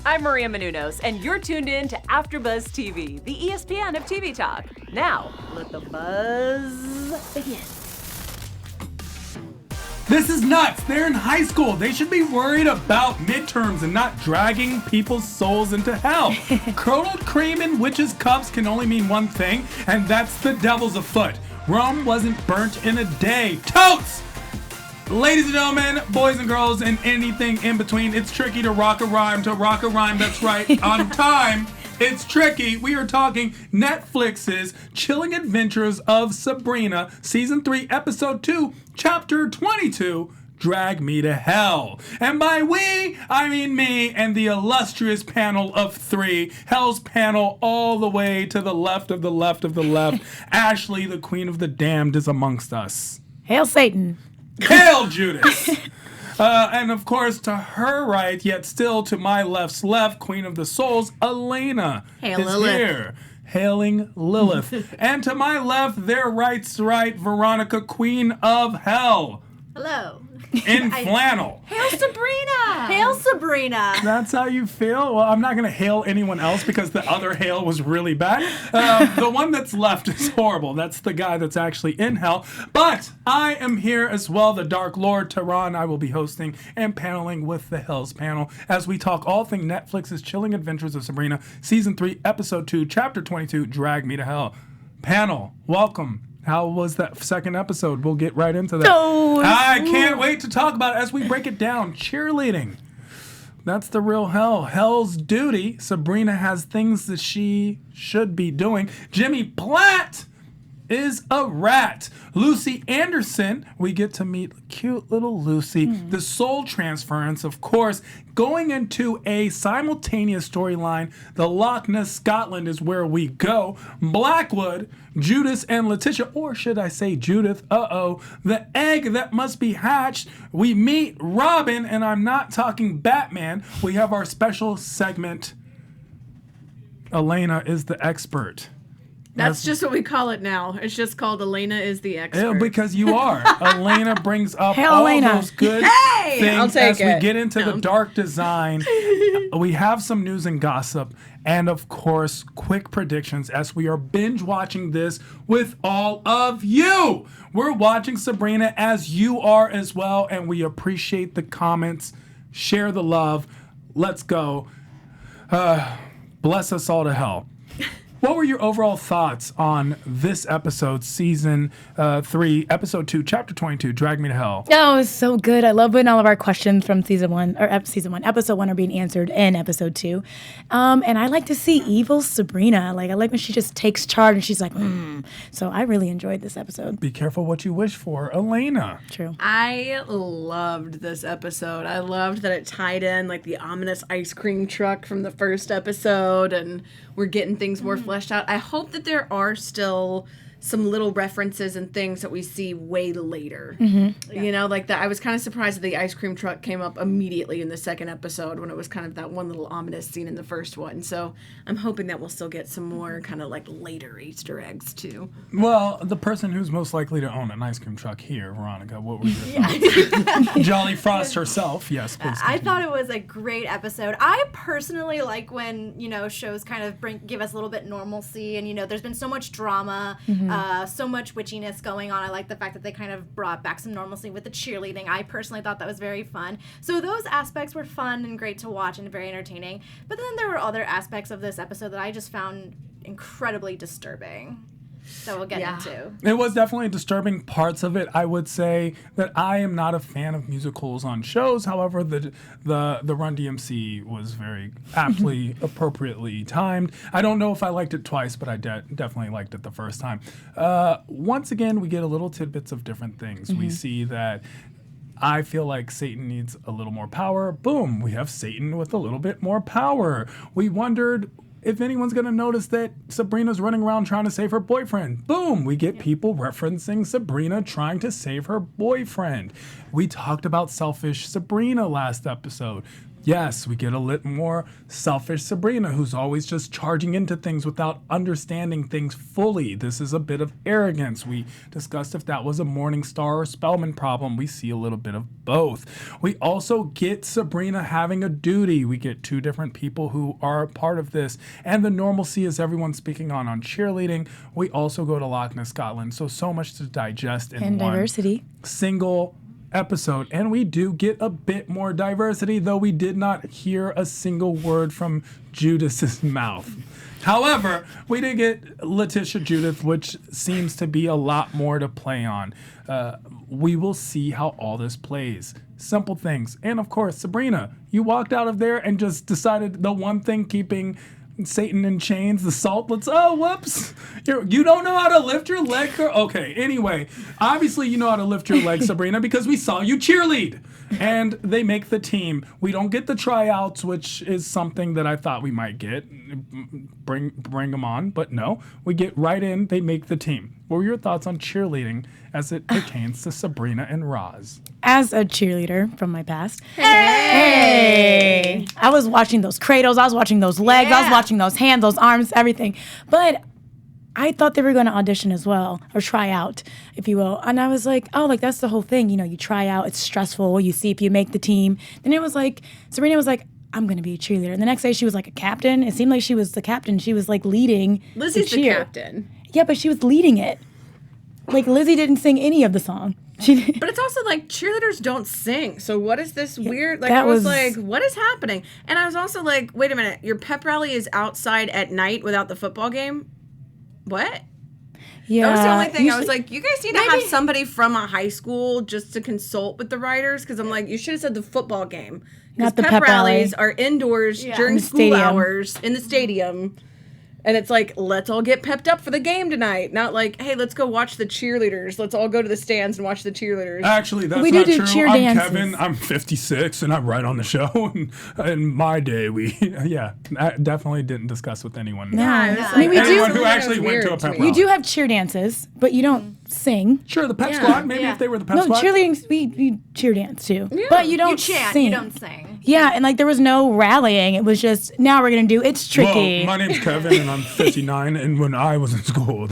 I'm Maria Menounos, and you're tuned in to AfterBuzz TV, the ESPN of TV talk. Now, let the buzz begin. This is nuts. They're in high school. They should be worried about midterms and not dragging people's souls into hell. Curdled cream in witches' cups can only mean one thing, and that's the devil's afoot. Rome wasn't burnt in a day. Totes! Ladies and gentlemen, boys and girls, and anything in between, it's tricky to rock a rhyme. That's right, on time. It's tricky. We are talking Netflix's Chilling Adventures of Sabrina, Season 3, Episode 2, Chapter 22, Drag Me to Hell. And by we, I mean me and the illustrious panel of 3, Hell's panel all the way to the left of the left of the left. Ashley, the Queen of the Damned, is amongst us. Hail Satan. Hail Judas! And of course, to her right, yet still to my left's left, Queen of the Souls, Elena Hail is Lilith. here. Hailing Lilith. And to my left, their right's right, Veronica, Queen of Hell. Hello. In flannel. Hail Sabrina! Hail Sabrina! That's how you feel? Well, I'm not going to hail anyone else because the other hail was really bad. The one that's left is horrible. That's the guy that's actually in hell. But I am here as well, the Dark Lord, Tehran. I will be hosting and paneling with the Hells panel as we talk all things Netflix's Chilling Adventures of Sabrina, Season 3, Episode 2, Chapter 22, Drag Me to Hell. Panel, welcome. How was that second episode? We'll get right into that. I can't wait to talk about it as we break it down. Cheerleading. That's the real hell. Hell's duty. Sabrina has things that she should be doing. Jimmy Platt is a rat. Lucy Anderson, we get to meet cute little Lucy. The soul transference, of course, going into a simultaneous storyline. The Loch Ness, Scotland is where we go. Blackwood, Judas and Letitia, or should I say Judith, the egg that must be hatched. We meet Robin, and I'm not talking Batman. We have our special segment. Elena is the expert. That's just what we call it now. It's just called Elena is the expert. Yeah, because you are. Elena brings up Hail all Elena. those good I'll things take as we it. get into the dark design. We have some news and gossip. And, of course, quick predictions as we are binge watching this with all of you. We're watching Sabrina as you are as well. And we appreciate the comments. Share the love. Let's go. Bless us all to hell. What were your overall thoughts on this episode, Season 3, Episode 2, Chapter 22, Drag Me to Hell? Oh, it was so good. I love when all of our questions from Episode 1, are being answered in Episode 2. And I like to see evil Sabrina. Like, I like when she just takes charge and she's like, So I really enjoyed this episode. Be careful what you wish for. Elena. True. I loved this episode. I loved that it tied in like the ominous ice cream truck from the first episode, and we're getting things more fleshed out. I hope that there are still some little references and things that we see way later. You know, like that. I was kind of surprised that the ice cream truck came up immediately in the second episode when it was kind of that one little ominous scene in the first one. So I'm hoping that we'll still get some more kind of like later Easter eggs too. Well, the person who's most likely to own an ice cream truck here, Veronica, what were your thoughts? Jolly Frost herself. Yes, please. I thought it was a great episode. I personally like when, shows kind of give us a little bit normalcy, and, there's been so much drama, so much witchiness going on. I like the fact that they kind of brought back some normalcy with the cheerleading. I personally thought that was very fun. So those aspects were fun and great to watch and very entertaining. But then there were other aspects of this episode that I just found incredibly disturbing. That we'll get into. It was definitely disturbing parts of it. I would say that I am not a fan of musicals on shows. However, the Run DMC was very aptly, appropriately timed. I don't know if I liked it twice, but I definitely liked it the first time. Once again, we get a little tidbits of different things. We see that I feel like Satan needs a little more power. Boom, we have Satan with a little bit more power. We wondered if anyone's going to notice that Sabrina's running around trying to save her boyfriend. Boom, we get people referencing Sabrina trying to save her boyfriend. We talked about selfish Sabrina last episode. Yes, we get a little more selfish Sabrina, who's always just charging into things without understanding things fully. This is a bit of arrogance. We discussed if that was a Morningstar or Spellman problem. We see a little bit of both. We also get Sabrina having a duty. We get two different people who are part of this. And the normalcy is everyone speaking on cheerleading. We also go to Loch Ness, Scotland. So much to digest in And one diversity. single episode. And we do get a bit more diversity, though we did not hear a single word from Judith's mouth. However, we did get Letitia Judith, which seems to be a lot more to play on. We will see how all this plays. Simple things. And of course, Sabrina, you walked out of there and just decided the one thing keeping Satan in chains, the salt. Whoops. You don't know how to lift your leg? Okay, anyway. Obviously, you know how to lift your leg, Sabrina, because we saw you cheerlead. And they make the team. We don't get the tryouts, which is something that I thought we might get. Bring them on, but no. We get right in, they make the team. What were your thoughts on cheerleading as it pertains to Sabrina and Roz? As a cheerleader from my past. Hey! I was watching those cradles. I was watching those legs. I was watching those hands, those arms, everything. But I thought they were going to audition as well, or try out, if you will. And I was like, oh, like that's the whole thing. You know, you try out. It's stressful. You see if you make the team. Then it was like, Sabrina was like, I'm going to be a cheerleader. And the next day she was like a captain. It seemed like she was the captain. She was like leading Lizzie's the captain. Yeah, but she was leading it. Like Lizzie didn't sing any of the song. But it's also like cheerleaders don't sing. So what is this weird? Like I was like, what is happening? And I was also like, wait a minute, your pep rally is outside at night without the football game? What? Yeah. That was the only thing. I was like, you guys need to have somebody from a high school just to consult with the writers, because I'm like, you should have said the football game. Because Not the pep rallies rally. are indoors during In the school stadium. hours in the stadium. And it's like, let's all get pepped up for the game tonight. Not like, hey, let's go watch the cheerleaders. Let's all go to the stands and watch the cheerleaders. Actually, that's We not do true. cheer I'm dances. Kevin. I'm 56, and I'm right on the show. And in my day, I definitely didn't discuss with anyone. Yeah, it was I mean, we anyone do. who actually went to a pep rally. You do have cheer dances, but you don't sing. Sure, the pep squad. Maybe if they were the pep No, squad. cheerleading, we cheer dance too. But you don't You chant, sing. you don't sing. Yeah, and like there was no rallying. It was just, now we're going to do, it's tricky. Well, my name's Kevin, and I'm 59. And when I was in school,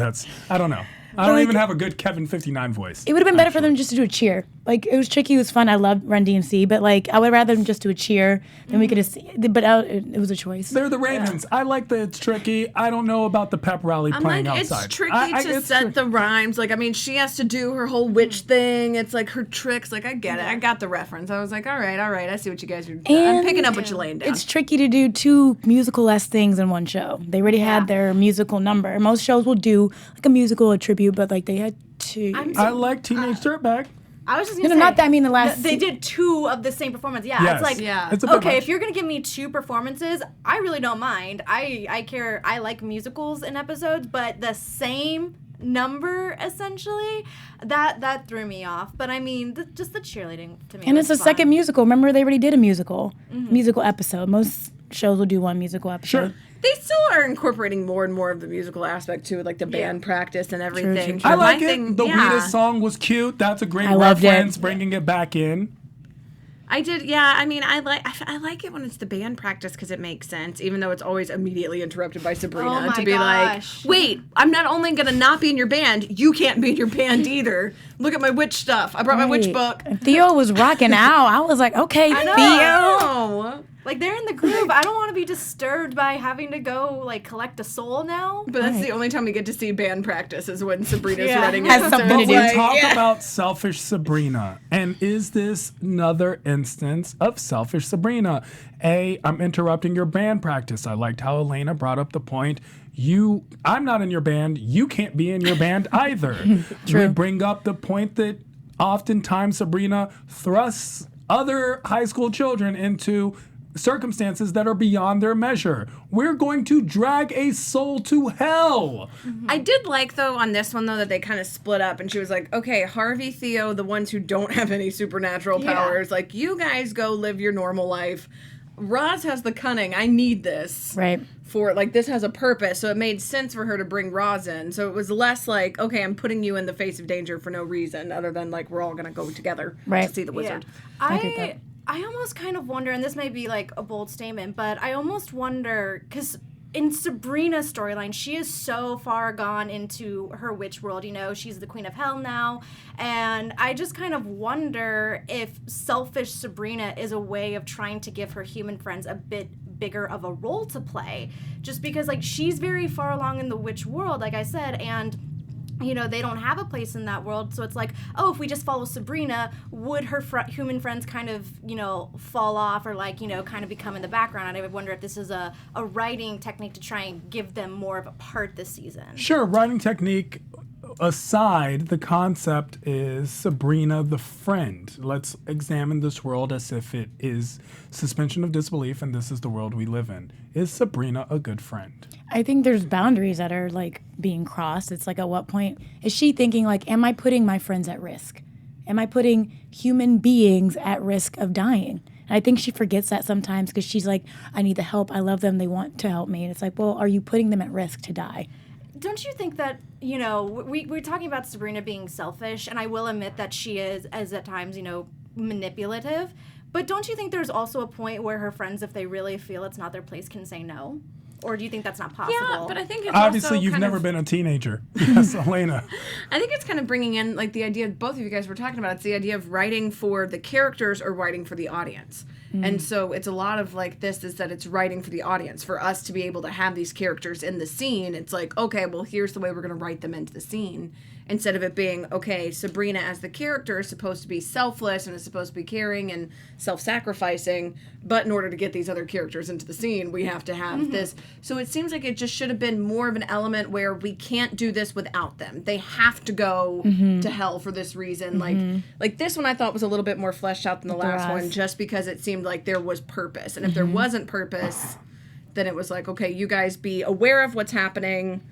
I don't know. I don't like- even have a good Kevin 59 voice. It would have been better for them just to do a cheer. Like, it was tricky, it was fun. I loved Run DMC, but like, I would rather them just do a cheer than we could have seen. But it was a choice. They're the Ravens. I like that it's tricky. I don't know about the pep rally I'm playing like, outside. it's tricky to it's set the rhymes. Like, I mean, she has to do her whole witch thing. It's like her tricks. Like, I get it. I got the reference. I was like, all right. I see what you guys are doing. I'm And picking up what you're laying down. It's tricky to do two musical-esque things in one show. They already had their musical number. Most shows will do like a musical, a tribute, but like they had two. I like Teenage Dirtbag. I was just gonna No, say, not that. I mean, the last they did two of the same performance. Yeah, Yes. it's like, It's a bit okay, much. if you're gonna give me two performances, I really don't mind. I care. I like musicals in episodes, but the same number essentially that threw me off. But I mean, just the cheerleading to me. And was it's a fun. second musical. Remember, they already did a musical episode. Most shows will do one musical episode. Sure. They still are incorporating more and more of the musical aspect to it, like the band practice and everything. true. I My like it. thing- The yeah. Wheatus song was cute. That's a great I loved it. reference, bringing it back in. I did, yeah. I mean, I like it when it's the band practice because it makes sense, even though it's always immediately interrupted by Sabrina Oh my to be gosh. like, wait, I'm not only gonna not be in your band, you can't be in your band either. Look at my witch stuff. I brought my witch Right. book. And Theo was rocking out. I was like, okay, Theo. Oh. Like, they're in the groove. I don't want to be disturbed by having to go like collect a soul now. But that's the only time we get to see band practice is when Sabrina's Yeah. running Has it. something So to it's do. like, Talk yeah. about selfish Sabrina. And is this another instance of selfish Sabrina? I'm interrupting your band practice. I liked how Elena brought up the point. I'm not in your band. You can't be in your band either. We bring up the point that oftentimes Sabrina thrusts other high school children into circumstances that are beyond their measure. We're going to drag a soul to hell. I did like, though, on this one, though, that they kind of split up and she was like, okay, Harvey, Theo, the ones who don't have any supernatural powers, like, you guys go live your normal life. Roz has the cunning. I need this. Right. For, like, this has a purpose. So it made sense for her to bring Roz in. So it was less like, okay, I'm putting you in the face of danger for no reason other than, like, we're all going to go together to see the wizard. I get that. I almost kind of wonder, and this may be like a bold statement, but I almost wonder, because in Sabrina's storyline, she is so far gone into her witch world, she's the queen of hell now, and I just kind of wonder if selfish Sabrina is a way of trying to give her human friends a bit bigger of a role to play, just because like she's very far along in the witch world, like I said, and they don't have a place in that world, so it's like, oh, if we just follow Sabrina, would her human friends kind of, fall off or like, kind of become in the background? And I would wonder if this is a writing technique to try and give them more of a part this season. Sure, writing technique aside, the concept is Sabrina the friend. Let's examine this world as if it is suspension of disbelief and this is the world we live in. Is Sabrina a good friend? I think there's boundaries that are like being crossed. It's like, at what point is she thinking like, am I putting my friends at risk? Am I putting human beings at risk of dying? And I think she forgets that sometimes because she's like, I need the help. I love them. They want to help me. And it's like, well, are you putting them at risk to die? Don't you think that, we're talking about Sabrina being selfish, and I will admit that she is at times, manipulative, but don't you think there's also a point where her friends, if they really feel it's not their place, can say no? Or do you think that's not possible? Yeah, but I think it's obviously also you've never been a teenager. Yes, Elena. I think it's kind of bringing in like the idea both of you guys were talking about. It's the idea of writing for the characters or writing for the audience. And so it's a lot of like this is that it's writing for the audience. For us to be able to have these characters in the scene, it's like, okay, well, here's the way we're going to write them into the scene. Instead of it being, okay, Sabrina as the character is supposed to be selfless and is supposed to be caring and self-sacrificing, but in order to get these other characters into the scene, we have to have this. So it seems like it just should have been more of an element where we can't do this without them. They have to go to hell for this reason. Like this one I thought was a little bit more fleshed out than the last one, just because it seemed like there was purpose. And if there wasn't purpose, then it was like, okay, you guys be aware of what's happening,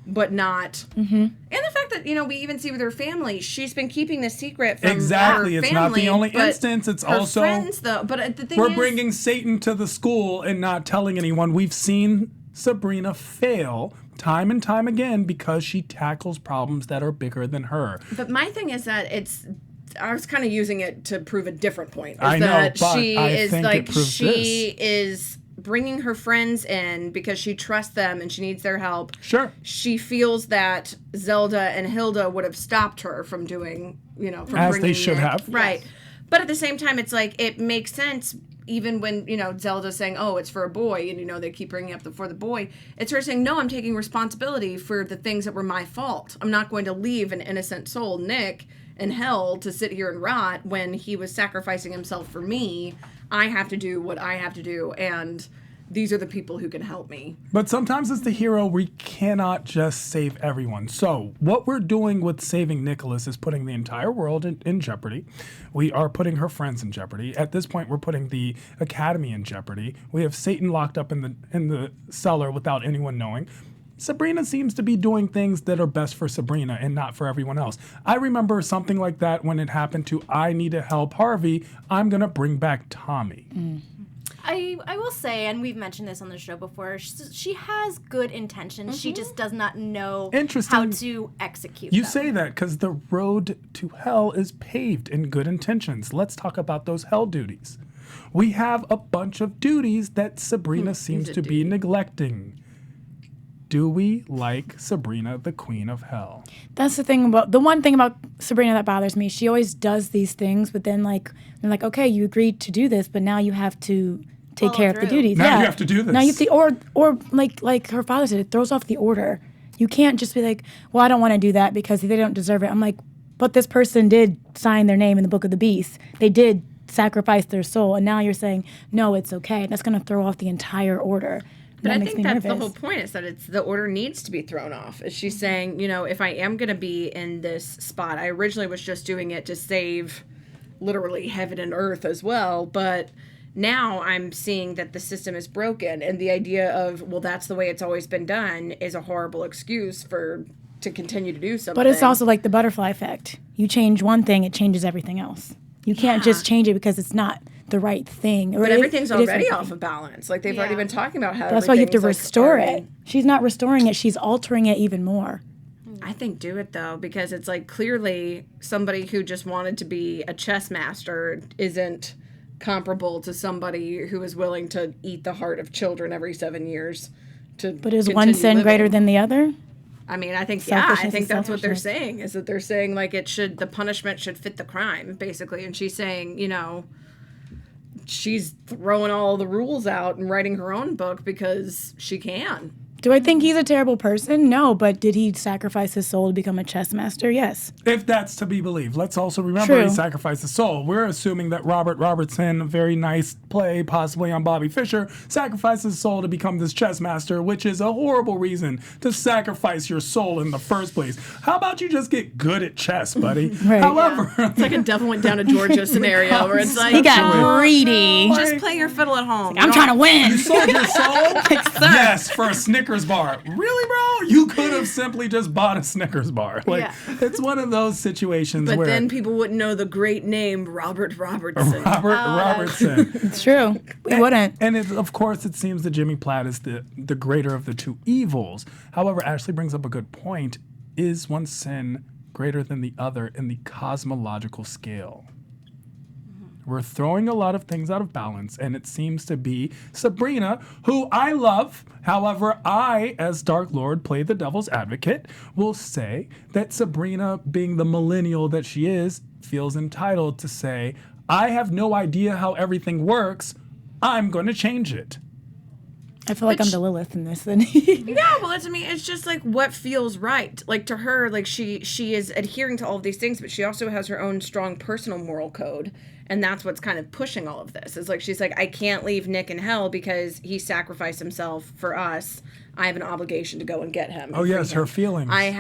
but not. And the fact that, we even see with her family, she's been keeping this secret from her family. It's not the only instance. It's her also friends, though. But the thing we're is, bringing Satan to the school and not telling anyone. We've seen Sabrina fail time and time again because she tackles problems that are bigger than her. But my thing is that I was kind of using it to prove a different point. I know, that but she I is think like it proves she is bringing her friends in because she trusts them and she needs their help. Sure. She feels that Zelda and Hilda would have stopped her from doing, from as bringing they should Nick. have. Right. But at the same time, it's like it makes sense. Even when, Zelda's saying, oh, it's for a boy, and, they keep bringing up for the boy, it's her saying, no, I'm taking responsibility for the things that were my fault. I'm not going to leave an innocent soul, Nick, in hell to sit here and rot when he was sacrificing himself for me. I have to do what I have to do, and these are the people who can help me. But sometimes as the hero, we cannot just save everyone. So what we're doing with saving Nicholas is putting the entire world in jeopardy. We are putting her friends in jeopardy. At this point, we're putting the academy in jeopardy. We have Satan locked up in the cellar without anyone knowing. Sabrina seems to be doing things that are best for Sabrina and not for everyone else. I remember something like that when it happened to I Need to Help Harvey. I'm going to bring back Tommy. I will say, and we've mentioned this on the show before, she has good intentions. She just does not know how to execute You them. say that because the road to hell is paved in good intentions. Let's talk about those hell duties. We have a bunch of duties that Sabrina seems to be neglecting. Do we like Sabrina, the Queen of Hell? That's the one thing about Sabrina that bothers me. She always does these things, but then they're like, okay, you agreed to do this, but now you have to take care of the duties. Now you have to do this. Now you have to, or like her father said, it throws off the order. You can't just be like, well, I don't want to do that because they don't deserve it. I'm like, but this person did sign their name in the Book of the Beast. They did sacrifice their soul, and now you're saying, no, it's okay. That's going to throw off the entire order. But I think that's the whole point, is that it's the order needs to be thrown off. Is she's saying, if I am going to be in this spot, I originally was just doing it to save literally heaven and earth as well, but now I'm seeing that the system is broken, and the idea of, well, that's the way it's always been done is a horrible excuse to continue to do something. But it's also like the butterfly effect. You change one thing, it changes everything else. You can't just change it because it's not the right thing. But everything's already off of balance. Like, they've already been talking about how that's why you have to restore it. She's not restoring it. She's altering it even more. I think do it, though, because it's like clearly somebody who just wanted to be a chess master isn't comparable to somebody who is willing to eat the heart of children every 7 years. But is one sin greater than the other? I mean, I think Selfishness is that's what they're selfishness. saying, is that they're saying, like, the punishment should fit the crime, basically. And she's saying, she's throwing all the rules out and writing her own book because she can. Do I think he's a terrible person? No, but did he sacrifice his soul to become a chess master? Yes. If that's to be believed. Let's also remember True. he sacrificed his soul. We're assuming that Robert Robertson, a very nice play, possibly on Bobby Fischer, sacrificed his soul to become this chess master, which is a horrible reason to sacrifice your soul in the first place. How about you just get good at chess, buddy? Right. However, It's like a devil went down to Georgia scenario where it's like, He got greedy. just play your fiddle at home. I'm trying to win. you sold your soul? Yes, for a Snickers bar. Really, bro? You could have simply just bought a Snickers bar. Like, it's one of those situations But where then people wouldn't know the great name Robert Robertson. Robertson. It's true. We wouldn't. And of course, it seems that Jimmy Platt is the greater of the two evils. However, Ashley brings up a good point. Is one sin greater than the other in the cosmological scale? We're throwing a lot of things out of balance, and it seems to be Sabrina, who I love. However, I, as Dark Lord, play the devil's advocate, will say that Sabrina, being the millennial that she is, feels entitled to say, I have no idea how everything works. I'm going to change it. I feel like I'm the Lilith in this. Then. Yeah, well, it's just like what feels right. Like to her, like she is adhering to all of these things, but she also has her own strong personal moral code. And that's what's kind of pushing all of this. Is like, she's like, I can't leave Nick in hell because he sacrificed himself for us. I have an obligation to go and get him. Oh, yes, her feelings. I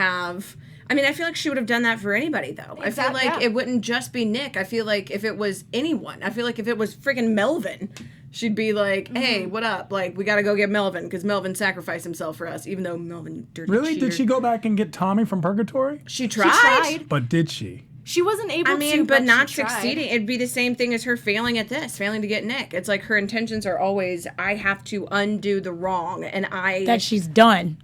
feel like she would have done that for anybody, though. I feel like it wouldn't just be Nick. I feel like if it was anyone, I feel like if it was friggin' Melvin, she'd be like, hey, what up? Like, we got to go get Melvin because Melvin sacrificed himself for us, even though Melvin, you dirty Really? cheater. Did she go back and get Tommy from Purgatory? She tried. But did she? She wasn't able to. I mean, but not she tried. succeeding. It'd be the same thing as her failing at this, failing to get Nick. It's like her intentions are always, I have to undo the wrong, and that she's done.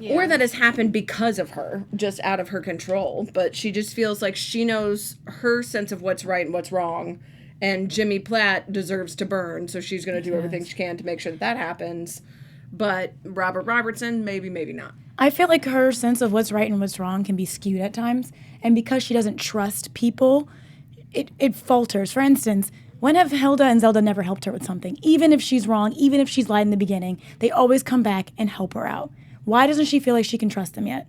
or that has happened because of her, just out of her control. But she just feels like she knows her sense of what's right and what's wrong, and Jimmy Platt deserves to burn, so she's going to do everything she can to make sure that happens. But Robert Robertson, maybe not. I feel like her sense of what's right and what's wrong can be skewed at times. And because she doesn't trust people, it falters. For instance, when have Hilda and Zelda never helped her with something? Even if she's wrong, even if she's lied in the beginning, they always come back and help her out. Why doesn't she feel like she can trust them yet?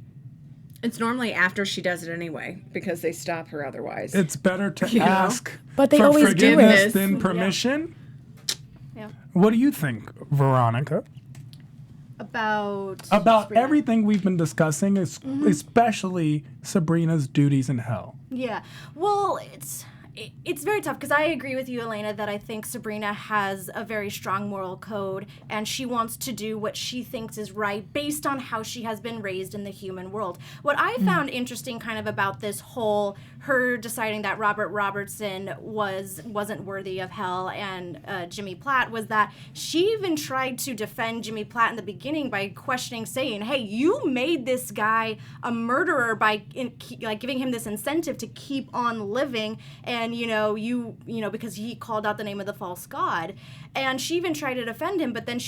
It's normally after she does it anyway, because they stop her otherwise. It's better to ask But they for always do forgiveness it. than permission. Yeah. What do you think, Veronica? About About everything we've been discussing, especially Sabrina's duties in hell. Yeah. Well, it's very tough because I agree with you, Elena, that I think Sabrina has a very strong moral code and she wants to do what she thinks is right based on how she has been raised in the human world. What I found interesting kind of about this whole her deciding that Robert Robertson wasn't worthy of hell and Jimmy Platt was that she even tried to defend Jimmy Platt in the beginning by questioning, saying, hey, you made this guy a murderer by giving him this incentive to keep on living, and because he called out the name of the false god. And she even tried to defend him, but then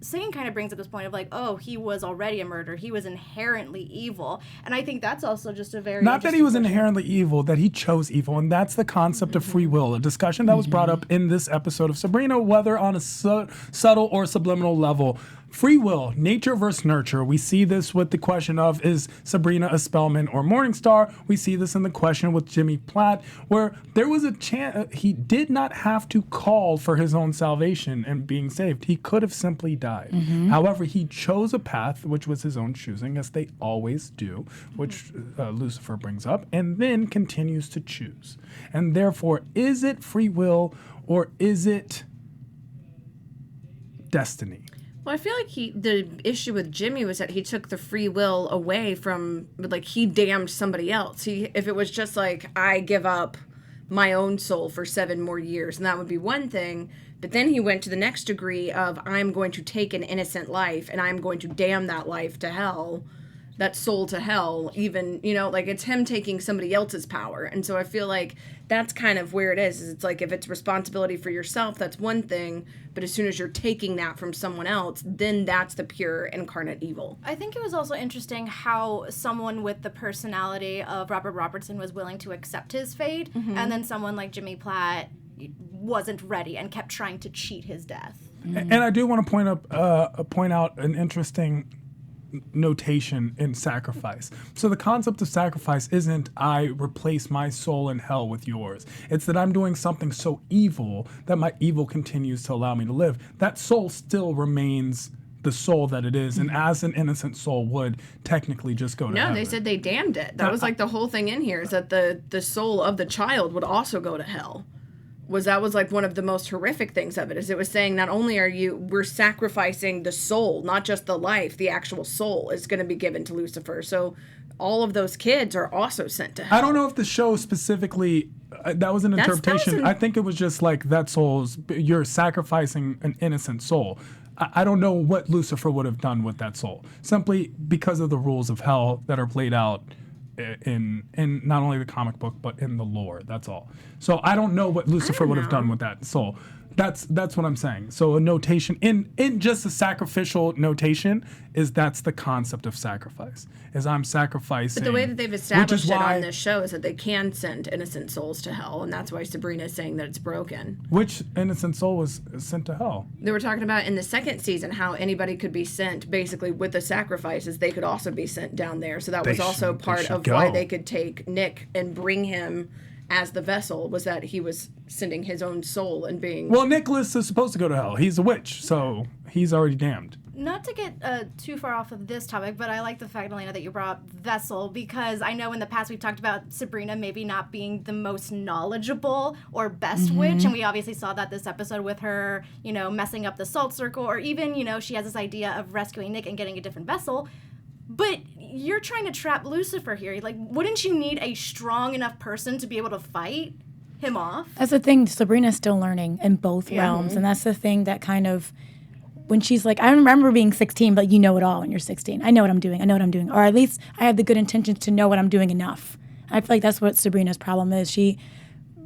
Satan kind of brings up this point of like, oh, he was already a murderer. He was inherently evil. And I think that's also just a very Not that he was inherently evil, that he chose evil. And that's the concept of free will, a discussion that was brought up in this episode of Sabrina, whether on a subtle or subliminal level. Free will, nature versus nurture. We see this with the question of, is Sabrina a Spellman or Morningstar? We see this in the question with Jimmy Platt, where there was a chance he did not have to call for his own salvation and being saved. He could have simply died. However, he chose a path, which was his own choosing, as they always do, which Lucifer brings up, and then continues to choose. And therefore, is it free will or is it destiny? Well, I feel like the issue with Jimmy was that he took the free will away from, like, he damned somebody else. If it was just like, I give up my own soul for 7 more years, and that would be one thing. But then he went to the next degree of, I'm going to take an innocent life and I'm going to damn that life to hell. that soul to hell, even, like it's him taking somebody else's power. And so I feel like that's kind of where it is it's like, if it's responsibility for yourself, that's one thing, but as soon as you're taking that from someone else, then that's the pure incarnate evil. I think it was also interesting how someone with the personality of Robert Robertson was willing to accept his fate, and then someone like Jimmy Platt wasn't ready and kept trying to cheat his death. And I do want to point out an interesting notation in sacrifice. So the concept of sacrifice isn't I replace my soul in hell with yours. It's that I'm doing something so evil that my evil continues to allow me to live. That soul still remains the soul that it is, and as an innocent soul would technically just go to heaven. No, they said they damned it. That was like the whole thing in here, is that the soul of the child would also go to hell. That was like one of the most horrific things of it, is it was saying not only we're sacrificing the soul, not just the life, the actual soul is going to be given to Lucifer. So all of those kids are also sent to hell. I don't know if the show specifically, that was an interpretation. I think it was just like that soul's, you're sacrificing an innocent soul. I don't know what Lucifer would have done with that soul, simply because of the rules of hell that are played out in not only the comic book but in the lore. That's all. So I don't know what Lucifer would have done with that soul. That's what I'm saying. So a notation in just a sacrificial notation that's the concept of sacrifice. Is I'm sacrificing. But the way that they've established it on this show is that they can send innocent souls to hell, and that's why Sabrina is saying that it's broken. Which innocent soul was sent to hell? They were talking about in the second season how anybody could be sent, basically with the sacrifices, they could also be sent down there. So that was also part of why they could take Nick and bring him as the vessel, was that he was sending his own soul and being... Well, Nicholas is supposed to go to hell. He's a witch, so he's already damned. Not to get too far off of this topic, but I like the fact, Elena, that you brought up Vessel, because I know in the past we've talked about Sabrina maybe not being the most knowledgeable or best witch, and we obviously saw that this episode with her, messing up the salt circle, or even, she has this idea of rescuing Nick and getting a different vessel. But you're trying to trap Lucifer here. Like, wouldn't you need a strong enough person to be able to fight him off? That's the thing. Sabrina's still learning in both realms, and that's the thing that kind of, when she's like, I remember being 16, but you know it all when you're 16. I know what I'm doing. Or at least I have the good intentions to know what I'm doing enough. I feel like that's what Sabrina's problem is. She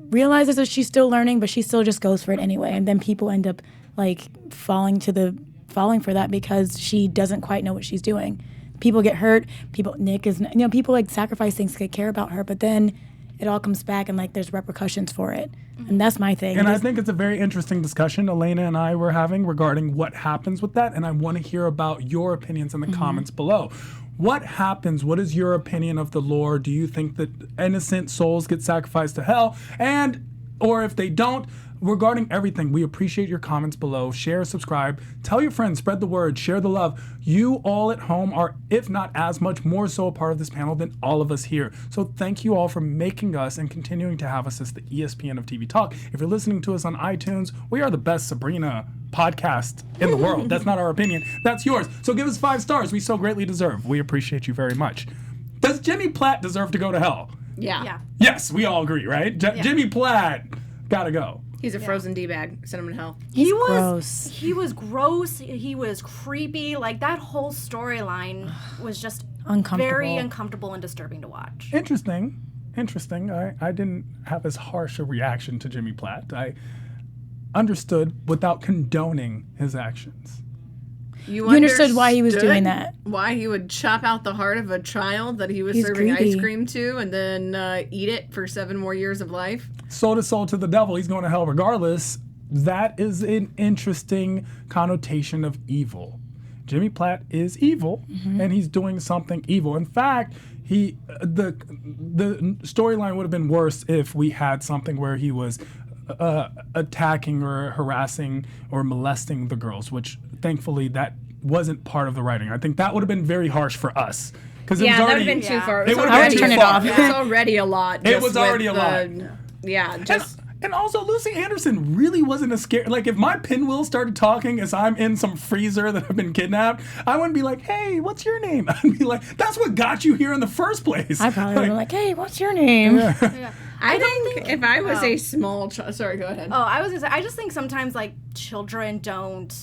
realizes that she's still learning, but she still just goes for it anyway. And then people end up like falling for that because she doesn't quite know what she's doing. People get hurt. People like sacrifice things to care about her, but then it all comes back and like there's repercussions for it. And that's my thing. And I think it's a very interesting discussion Elena and I were having regarding what happens with that. And I want to hear about your opinions in the comments below. What happens? What is your opinion of the lore? Do you think that innocent souls get sacrificed to hell? Or if they don't, regarding everything, we appreciate your comments below. Share, subscribe, tell your friends, spread the word, share the love. You all at home are, if not as much, more so a part of this panel than all of us here. So thank you all for making us and continuing to have us as the ESPN of TV Talk. If you're listening to us on iTunes, we are the best Sabrina podcast in the world. That's not our opinion. That's yours. So give us 5 stars. We so greatly deserve. We appreciate you very much. Does Jimmy Platt deserve to go to hell? Yeah. Yes, we all agree, right? Jimmy Platt, gotta go. He's a frozen D-bag. Send him in hell. He's gross. He was gross. He was creepy. Like, that whole storyline was just very uncomfortable and disturbing to watch. Interesting. I didn't have as harsh a reaction to Jimmy Platt. I understood without condoning his actions. You understood why he was doing that. Why he would chop out the heart of a child that he was serving ice cream to and then eat it for 7 more years of life. Sold his soul to the devil. He's going to hell regardless. That is an interesting connotation of evil. Jimmy Platt is evil, and he's doing something evil. In fact, the storyline would have been worse if we had something where he was attacking or harassing or molesting the girls, which thankfully that wasn't part of the writing. I think that would have been very harsh for us. Because that would have been too far. It would have been too far. It was already a lot. It was already a lot. And also, Lucy Anderson really wasn't a scary. Like, if my pinwheel started talking as I'm in some freezer that I've been kidnapped, I wouldn't be like, hey, what's your name? I'd be like, that's what got you here in the first place. I probably would be like, hey, what's your name? Yeah. I think if I was a small child, sorry, go ahead. Oh, I was gonna say, I just think sometimes like children don't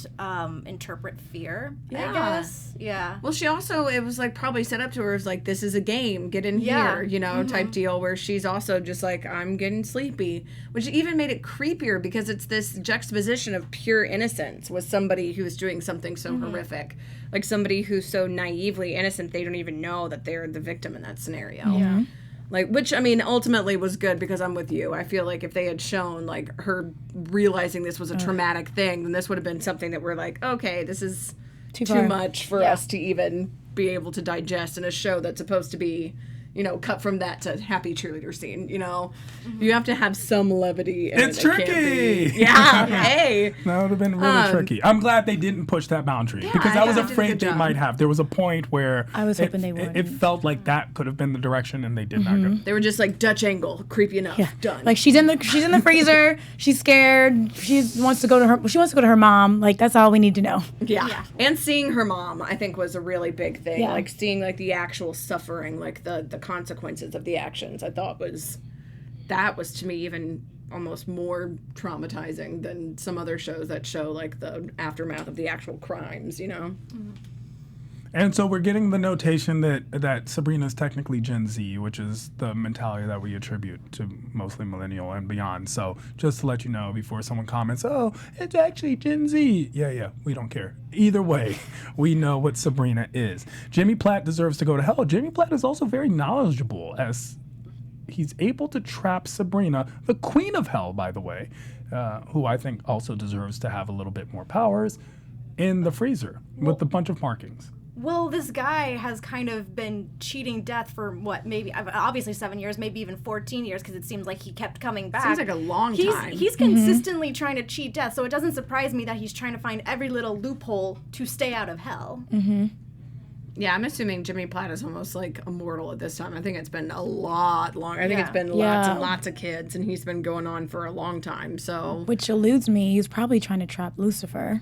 interpret fear. Yeah. I guess. Yeah. Well, she also, it was like probably set up to her as like, this is a game, get in Yeah. here, you know, type deal, where she's also just like, I'm getting sleepy, which even made it creepier because it's this juxtaposition of pure innocence with somebody who's doing something so horrific. Like somebody who's so naively innocent, they don't even know that they're the victim in that scenario. Yeah. Like, which, I mean, ultimately was good because I'm with you. I feel like if they had shown, like, her realizing this was a traumatic thing, then this would have been something that we're like, okay, this is too much for us to even be able to digest in a show that's supposed to be, you know, cut from that to happy cheerleader scene, you know? You have to have some levity. In It's it. It can't tricky! be- Yeah, hey! That would have been really tricky. I'm glad they didn't push that boundary because I was they did a afraid good they job. might have. There was a point where I was hoping they It wouldn't. felt like that could have been the direction, and they did not go. They were just like, Dutch angle, creepy enough, done. Like she's in the freezer. She's scared. She wants to go to her mom. Like that's all we need to know. Yeah. And seeing her mom, I think, was a really big thing. Yeah. Like seeing like the actual suffering, like the consequences of the actions, I thought was to me even almost more traumatizing than some other shows that show like the aftermath of the actual crimes, you know? And so we're getting the notation that Sabrina's technically Gen Z, which is the mentality that we attribute to mostly millennial and beyond. So just to let you know before someone comments, oh, it's actually Gen Z. Yeah, we don't care. Either way, we know what Sabrina is. Jimmy Platt deserves to go to hell. Jimmy Platt is also very knowledgeable as he's able to trap Sabrina, the queen of hell, by the way, who I think also deserves to have a little bit more powers, in the freezer with a bunch of markings. Well, this guy has kind of been cheating death for what, maybe, obviously 7 years, maybe even 14 years, because it seems like he kept coming back. Seems like a long time. He's consistently trying to cheat death, so it doesn't surprise me that he's trying to find every little loophole to stay out of hell. Yeah, I'm assuming Jimmy Platt is almost like immortal at this time. I think it's been a lot longer. I think it's been lots and lots of kids, and he's been going on for a long time, so. Which eludes me. He's probably trying to trap Lucifer.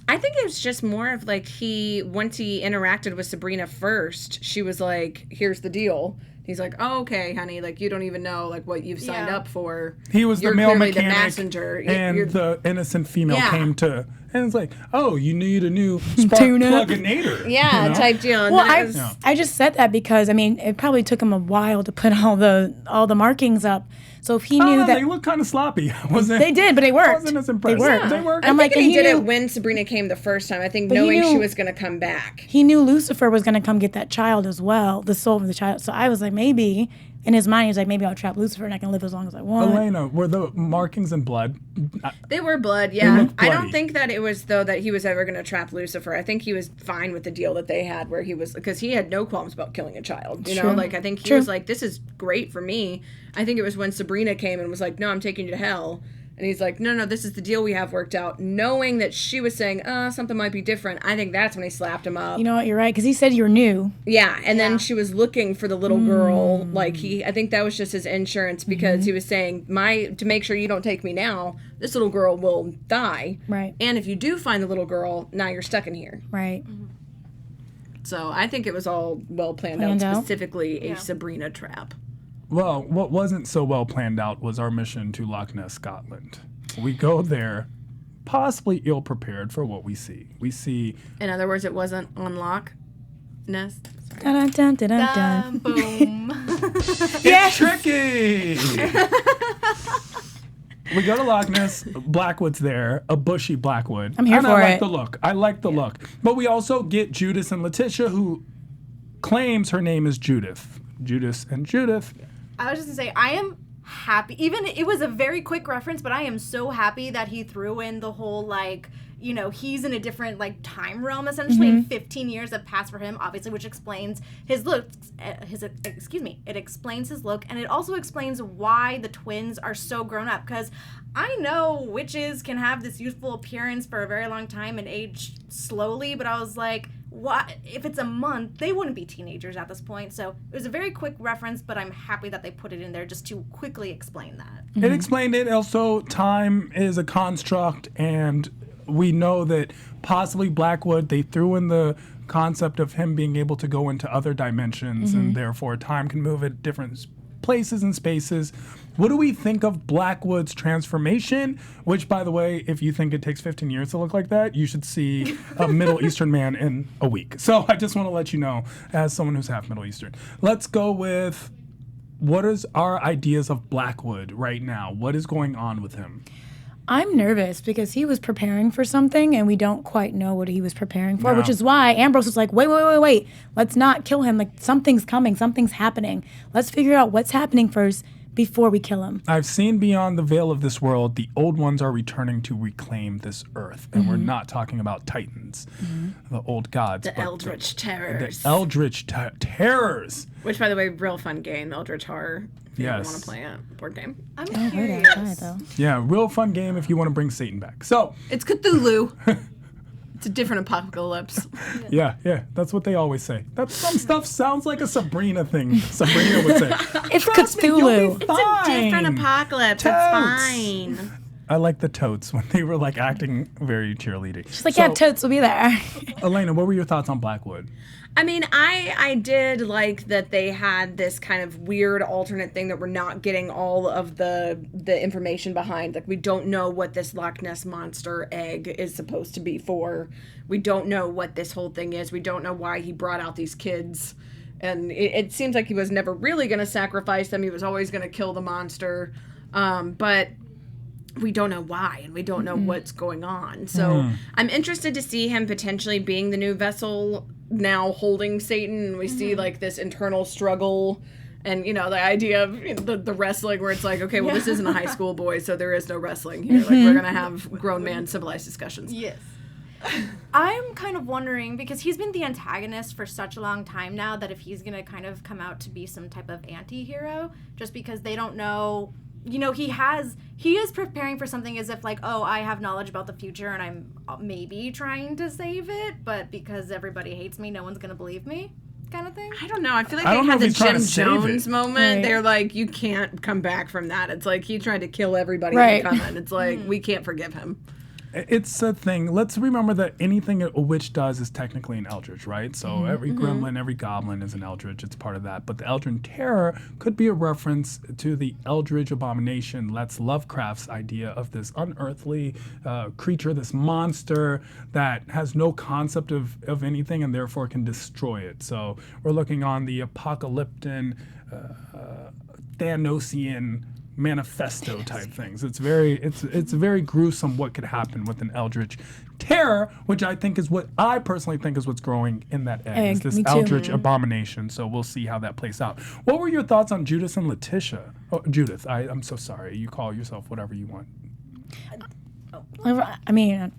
I think it was just more of like once he interacted with Sabrina first, she was like, here's the deal. He's like, oh, okay, honey, like you don't even know like what you've signed up for. He was You're the male clearly mechanic, the messenger. and the innocent female came to, and it's like, oh, you need a new spark Tune-up. plug-inator. Yeah, you know? type deal. And Well, then it was, I just said that because I mean it probably took him a while to put all the markings up. So if he knew that they look kind of sloppy. they did, but they worked. I wasn't as impressed. They worked. They worked. I'm I like, think and he did knew, it when Sabrina came the first time. I think But he knowing she knew- was going to come back. He knew Lucifer was going to come get that child as well, the soul of the child. So I was like, maybe in his mind, he's like, maybe I'll trap Lucifer and I can live as long as I want. Elena, were the markings in blood? They were blood, yeah. looked I don't bloody. think that it was, though, that he was ever going to trap Lucifer. I think he was fine with the deal that they had where he was, because he had no qualms about killing a child. You know, True. like, I think he True. was like, this is great for me. I think it was when Sabrina came and was like, no, I'm taking you to hell. And he's like, no, this is the deal we have worked out. Knowing that she was saying, something might be different. I think that's when he slapped him up. You know what? You're right, because he said you're new. Yeah, and then she was looking for the little girl. Like I think that was just his insurance because he was saying, to make sure you don't take me now, this little girl will die. Right. And if you do find the little girl, now you're stuck in here. Right. So I think it was all well planned out, specifically a Sabrina trap. Well, what wasn't so well planned out was our mission to Loch Ness, Scotland. We go there possibly ill-prepared for what we see. We see... In other words, it wasn't on Loch Ness. Dun, dun, dun, dun, dun. Boom. It's tricky! We go to Loch Ness, Blackwood's there, a bushy Blackwood. I'm here and for I like it. the look. I like the look. But we also get Judas and Letitia, who claims her name is Judith. Judas and Judith. I was just gonna say, I am happy. Even it was a very quick reference, but I am so happy that he threw in the whole like, you know, he's in a different like time realm essentially, and 15 years have passed for him, obviously, which explains his look. It explains his look, and it also explains why the twins are so grown up. Because I know witches can have this youthful appearance for a very long time and age slowly, but I was like, what if it's a month? They wouldn't be teenagers at this point. So it was a very quick reference, but I'm happy that they put it in there just to quickly explain that. It explained it. Also, time is a construct, and we know that possibly Blackwood, they threw in the concept of him being able to go into other dimensions, and therefore time can move at different places and spaces. What do we think of Blackwood's transformation? Which, by the way, if you think it takes 15 years to look like that, you should see a Middle Eastern man in a week. So I just want to let you know, as someone who's half Middle Eastern. Let's go with, what is our ideas of Blackwood right now? What is going on with him? I'm nervous because he was preparing for something and we don't quite know what he was preparing for, No. which is why Ambrose was like, wait. Let's not kill him. Like, something's coming. Something's happening. Let's figure out what's happening first before we kill him. I've seen beyond the veil of this world, the old ones are returning to reclaim this earth. And we're not talking about Titans, the old gods. The but Eldritch Terrors. The Eldritch Terrors. Which, by the way, real fun game, Eldritch Horror. If you Yes. want to play it, board game. I'm I heard curious. I tried, though. Yeah, real fun game if you want to bring Satan back. So, It's Cthulhu. It's a different apocalypse. yeah, that's what they always say. That some stuff sounds like a Sabrina thing. Sabrina would say. It's "Trust me, you'll Cthulhu. be It's a different fine." apocalypse. Totes. It's fine. I like the totes when they were like acting very cheerleading. It's like, yeah, totes will be there. Elena, what were your thoughts on Blackwood? I mean, I did like that they had this kind of weird alternate thing that we're not getting all of the information behind. Like, we don't know what this Loch Ness monster egg is supposed to be for. We don't know what this whole thing is. We don't know why he brought out these kids. And it seems like he was never really going to sacrifice them. He was always going to kill the monster. But we don't know why, and we don't know what's going on. So I'm interested to see him potentially being the new vessel, now holding Satan, and we see like this internal struggle, and you know, the idea of the wrestling where it's like, okay, well, this isn't a high school boy, so there is no wrestling here. Like, we're gonna have grown man civilized discussions. Yes. I'm kind of wondering, because he's been the antagonist for such a long time now, that if he's going to kind of come out to be some type of anti-hero, just because they don't know, you know, he is preparing for something as if like, oh, I have knowledge about the future and I'm maybe trying to save it, but because everybody hates me, no one's going to believe me, kind of thing. I don't know. I feel like I they don't know had if the he's trying Jim to save Jones it. moment. Right. They're like, you can't come back from that. It's like he tried to kill everybody Right. in the comment. It's like, we can't forgive him. It's a thing. Let's remember that anything a witch does is technically an eldritch, right? So every gremlin, every goblin is an eldritch. It's part of that. But the Eldritch Terror could be a reference to the Eldritch Abomination. That's Lovecraft's idea of this unearthly creature, this monster that has no concept of anything and therefore can destroy it. So we're looking on the apocalyptic, Thanosian manifesto type things. It's very gruesome what could happen with an Eldritch Terror, which I think is what I personally think is what's growing in that egg. Is this me too. Eldritch Abomination. So we'll see how that plays out. What were your thoughts on Judith and Letitia? Oh, Judith, I'm so sorry. You call yourself whatever you want. I mean,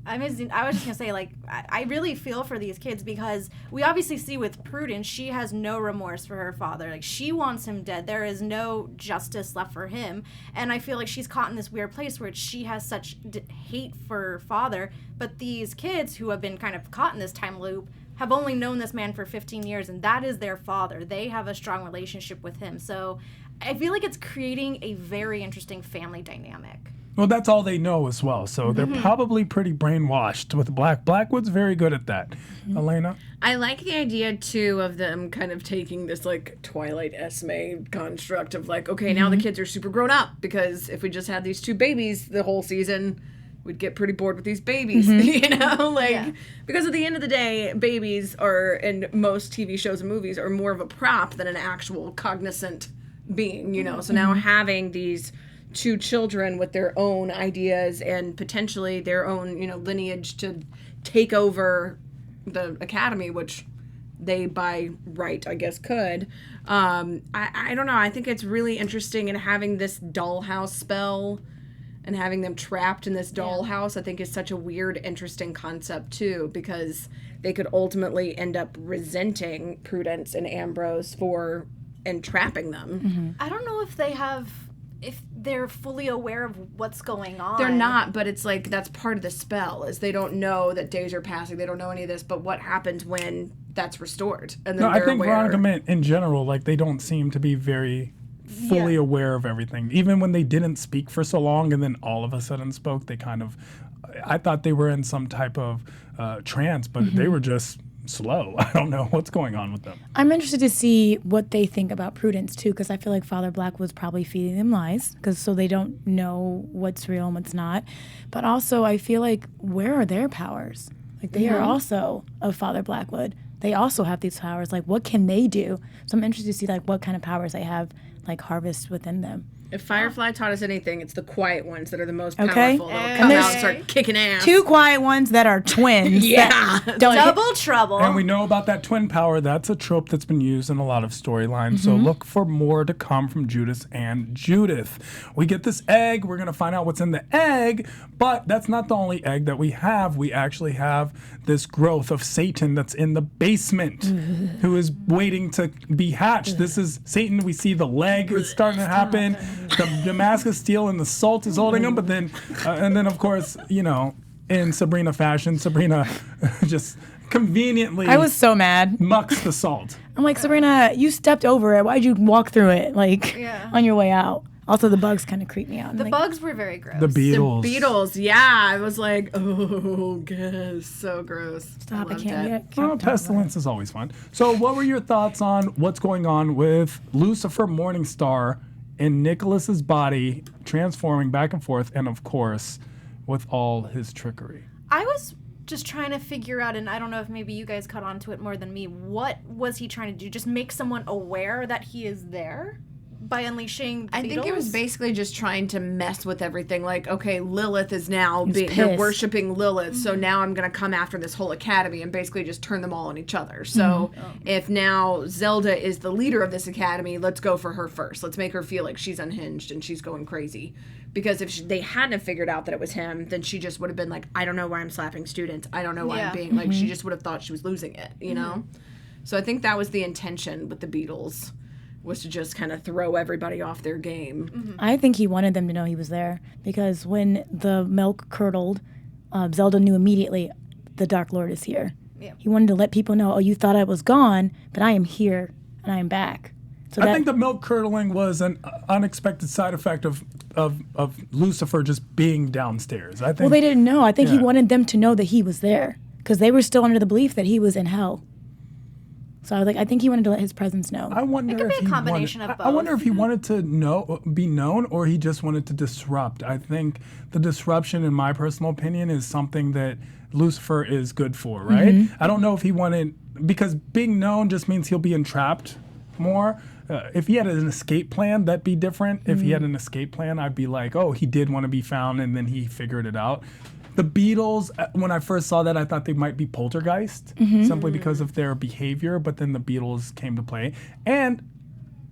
I was just gonna say, like, I really feel for these kids, because we obviously see with Prudence, she has no remorse for her father. Like, she wants him dead. There is no justice left for him. And I feel like she's caught in this weird place where she has such hate for her father. But these kids who have been kind of caught in this time loop have only known this man for 15 years, and that is their father. They have a strong relationship with him. So I feel like it's creating a very interesting family dynamic. Well, that's all they know as well. So they're probably pretty brainwashed with Blackwood's very good at that. Elena? I like the idea, too, of them kind of taking this, like, Twilight Esme construct of, like, okay, now the kids are super grown up, because if we just had these two babies the whole season, we'd get pretty bored with these babies, you know? Like, because at the end of the day, babies are, in most TV shows and movies, are more of a prop than an actual cognizant being, you know? So now having these two children with their own ideas and potentially their own, you know, lineage to take over the academy, which they by right, I guess, could. I don't know. I think it's really interesting, and having this dollhouse spell and having them trapped in this dollhouse, I think is such a weird, interesting concept too, because they could ultimately end up resenting Prudence and Ambrose for entrapping them. I don't know if they're fully aware of what's going on. They're not, but it's like that's part of the spell, is they don't know that days are passing. They don't know any of this, but what happens when that's restored? And then No, I they're think aware. Veronica meant in general, like they don't seem to be very fully aware of everything. Even when they didn't speak for so long and then all of a sudden spoke, they kind of, I thought they were in some type of trance, but they were just slow. I don't know what's going on with them. I'm interested to see what they think about Prudence too, because I feel like Father Black was probably feeding them lies, so they don't know what's real and what's not. But also, I feel like where are their powers? Like they are also of Father Blackwood. They also have these powers. Like what can they do? So I'm interested to see like what kind of powers they have, like harvest within them. If Firefly taught us anything, it's the quiet ones that are the most powerful. Okay. They'll And come there's out and start kicking ass. 2 quiet ones that are twins. Yeah. Double trouble. And we know about that twin power. That's a trope that's been used in a lot of storylines. So look for more to come from Judas and Judith. We get this egg. We're going to find out what's in the egg. But that's not the only egg that we have. We actually have this growth of Satan that's in the basement who is waiting to be hatched. This is Satan. We see the leg is starting to happen. The Damascus steel and the salt is holding him. But then, and then of course, you know, in Sabrina fashion, Sabrina just conveniently I was so mad. mucks the salt. I'm like, Sabrina, you stepped over it. Why'd you walk through it, like, on your way out? Also, the bugs kind of creep me out. The bugs were very gross. The Beatles. The Beatles, yeah. I was like, oh, gosh, so gross. Stop, I loved can't it. get Well, pestilence is always fun. So what were your thoughts on what's going on with Lucifer Morningstar in Nicholas's body transforming back and forth, and of course, with all his trickery? I was just trying to figure out, and I don't know if maybe you guys caught on to it more than me, what was he trying to do? Just make someone aware that he is there? By unleashing the I think it was Beatles? basically just trying to mess with everything. Like, okay, Lilith is now He's they're pissed. worshiping Lilith, so now I'm gonna come after this whole academy and basically just turn them all on each other. So if now Zelda is the leader of this academy, let's go for her first. Let's make her feel like she's unhinged and she's going crazy. Because if they hadn't have figured out that it was him, then she just would have been like, I don't know why I'm slapping students. I don't know why I'm being like. She just would have thought she was losing it, you know. So I think that was the intention with the Beatles. Was to just kind of throw everybody off their game. I think he wanted them to know he was there because when the milk curdled, Zelda knew immediately the Dark Lord is here. Yeah. He wanted to let people know, oh, you thought I was gone, but I am here and I am back. So I think the milk curdling was an unexpected side effect of Lucifer just being downstairs. I think. well, they didn't know. I think he Yeah. wanted them to know that he was there because they were still under the belief that he was in hell. So I think he wanted to let his presence know. I wonder It could if be a he combination wanted, of I wonder both. if he wanted to be known, or he just wanted to disrupt. I think the disruption, in my personal opinion, is something that Lucifer is good for, right? I don't know if he wanted, because being known just means he'll be entrapped more. If he had an escape plan, that'd be different. If he had an escape plan, I'd be like, oh, he did want to be found, and then he figured it out. The Beatles, when I first saw that, I thought they might be poltergeist, simply because of their behavior, but then the Beatles came to play. And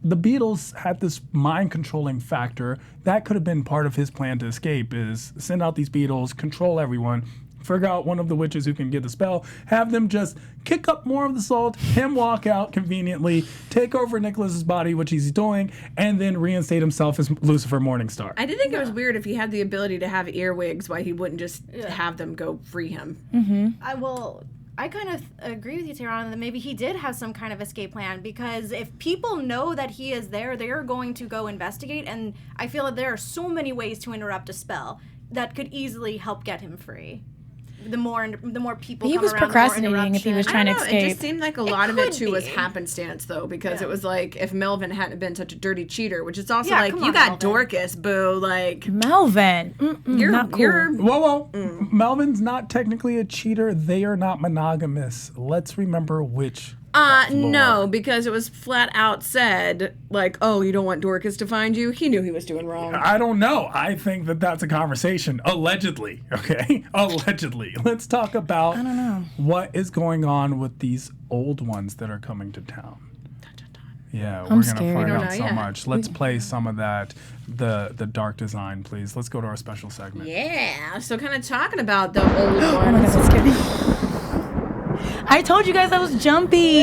the Beatles had this mind-controlling factor. That could have been part of his plan to escape, is send out these Beatles, control everyone, figure out one of the witches who can get the spell, have them just kick up more of the salt, him walk out conveniently, take over Nicholas's body, which he's doing, and then reinstate himself as Lucifer Morningstar. I did think it was weird if he had the ability to have earwigs, why he wouldn't just have them go free him. I kind of agree with you, Tyrone, that maybe he did have some kind of escape plan, because if people know that he is there, they are going to go investigate, and I feel that there are so many ways to interrupt a spell that could easily help get him free. The more people He come was around, procrastinating if he was the more trying to I don't know, escape. it just seemed like a lot of it could too was be. happenstance though, because it was like if Melvin hadn't been such a dirty cheater, which is also Yeah, like come you on, got Melvin. Dorcas, boo, like Melvin. Not cool. Whoa. Melvin's not technically a cheater. They are not monogamous. Let's remember which. no, because it was flat out said, like, oh, you don't want Dorcas to find you? He knew he was doing wrong. I don't know. I think that that's a conversation. Allegedly. Okay? Allegedly. Let's talk about what is going on with these old ones that are coming to town. Yeah, we're going to scared. find We don't out know so yet. much. Let's play some of that, the dark design, please. Let's go to our special segment. Yeah, so kind of talking about the old Oh my God, ones. that scared me. I told you guys I was jumpy.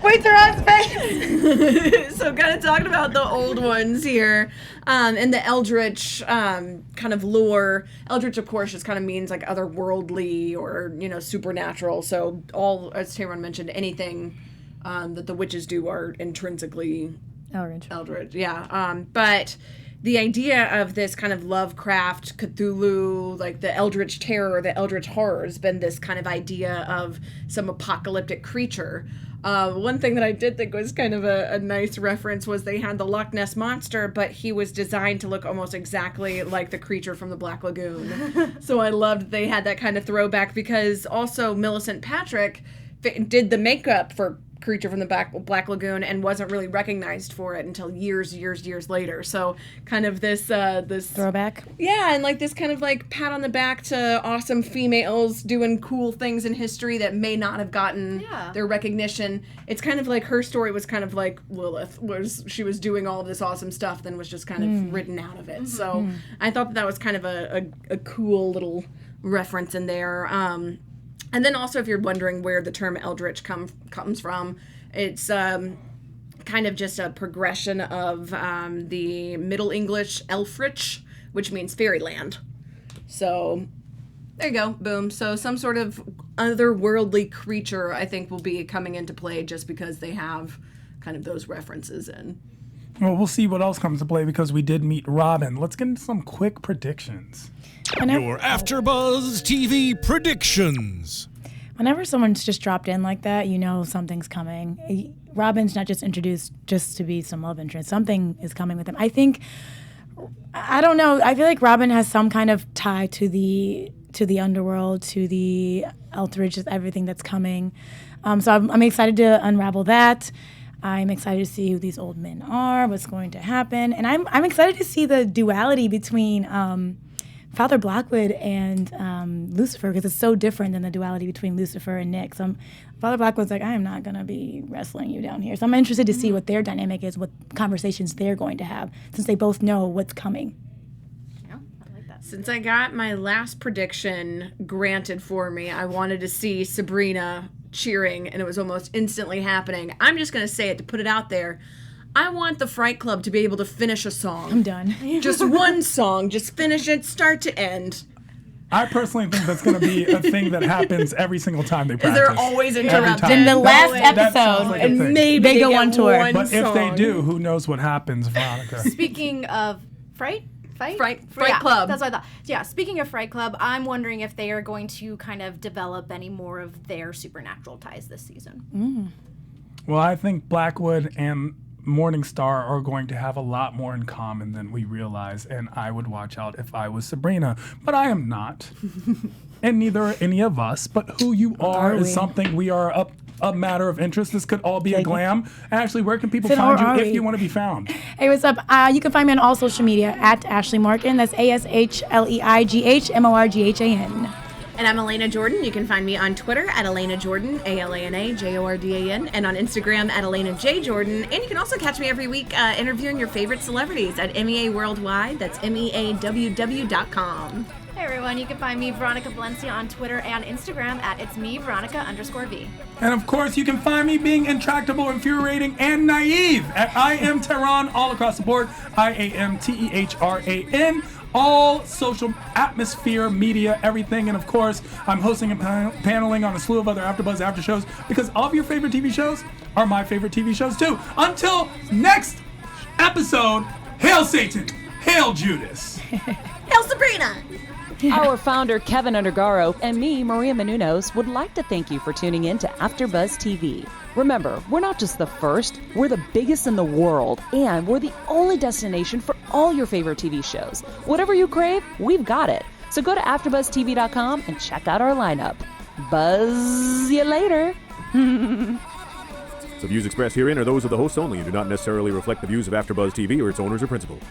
Wait, they're on face. So kind of talking about the old ones here, and the Eldritch kind of lore. Eldritch, of course, just kind of means like otherworldly or supernatural. So all, as Tyrone mentioned, anything that the witches do are intrinsically Eldritch. Eldritch. Yeah, but the idea of this kind of Lovecraft, Cthulhu, like the Eldritch Terror, the Eldritch Horror has been this kind of idea of some apocalyptic creature. One thing that I did think was kind of a nice reference was they had the Loch Ness Monster, but he was designed to look almost exactly like the creature from the Black Lagoon. So I loved they had that kind of throwback, because also Millicent Patrick did the makeup for creature from the Black Lagoon and wasn't really recognized for it until years later. So kind of this Throwback. Yeah, and like this kind of like pat on the back to awesome females doing cool things in history that may not have gotten their recognition. It's kind of like her story was kind of like Lilith, she was doing all of this awesome stuff, then was just kind of written out of it. So I thought that was kind of a cool little reference in there. And then also, if you're wondering where the term Eldritch comes from, it's kind of just a progression of the Middle English Elfrich, which means fairyland. So there you go, boom. So some sort of otherworldly creature, I think, will be coming into play just because they have kind of those references in. Well, we'll see what else comes to play, because we did meet Robin. Let's get into some quick predictions. Your AfterBuzz TV predictions. Whenever someone's just dropped in like that, you know something's coming. Robin's not just introduced just to be some love interest. Something is coming with him. I don't know. I feel like Robin has some kind of tie to the underworld, to the Eldritch, everything that's coming. So I'm excited to unravel that. I'm excited to see who these old men are, what's going to happen, and I'm excited to see the duality between Father Blackwood and Lucifer, because it's so different than the duality between Lucifer and Nick. So Father Blackwood's like, I am not going to be wrestling you down here. So I'm interested to see what their dynamic is, what conversations they're going to have, since they both know what's coming. Yeah, I like that. Since I got my last prediction granted for me, I wanted to see Sabrina cheering, and it was almost instantly happening. I'm just going to say it to put it out there. I want the Fright Club to be able to finish a song. I'm done. Just one song. Just finish it, start to end. I personally think that's going to be a thing that happens every single time they practice. They're always interrupted. In the last That sounds episode, like a thing. Maybe they go on tour. one But if they song. do, who knows what happens, Veronica? Speaking of Fright Club. That's what I thought. Yeah, speaking of Fright Club, I'm wondering if they are going to kind of develop any more of their supernatural ties this season. Well, I think Blackwood and Morningstar are going to have a lot more in common than we realize, and I would watch out if I was Sabrina, but I am not. And neither are any of us, but who you are is something we are a matter of interest. This could all be a glam. Ashley, where can people find you if you want to be found? Hey, what's up? You can find me on all social media at Ashley Morgan. That's ASHLEIGHMORGHAN. And I'm Elena Jordan. You can find me on Twitter at Elena Jordan, ALANAJORDAN, and on Instagram at Elena J. Jordan. And you can also catch me every week interviewing your favorite celebrities at MEA Worldwide. That's MEAWW.com. Hey everyone, you can find me, Veronica Valencia, on Twitter and Instagram at itsme, Veronica_V. And of course, you can find me being intractable, infuriating, and naive at I Am Tehran all across the board. IAMTEHRAN. All social atmosphere, media, everything. And of course, I'm hosting and paneling on a slew of other AfterBuzz after shows, because all of your favorite TV shows are my favorite TV shows too. Until next episode, hail Satan, hail Judas. Hail Sabrina! Our founder, Keven Undergaro, and me, Maria Menounos, would like to thank you for tuning in to AfterBuzz TV. Remember, we're not just the first, we're the biggest in the world, and we're the only destination for all your favorite TV shows. Whatever you crave, we've got it. So go to AfterBuzzTV.com and check out our lineup. Buzz you later. The views expressed herein are those of the hosts only and do not necessarily reflect the views of AfterBuzz TV or its owners or principals.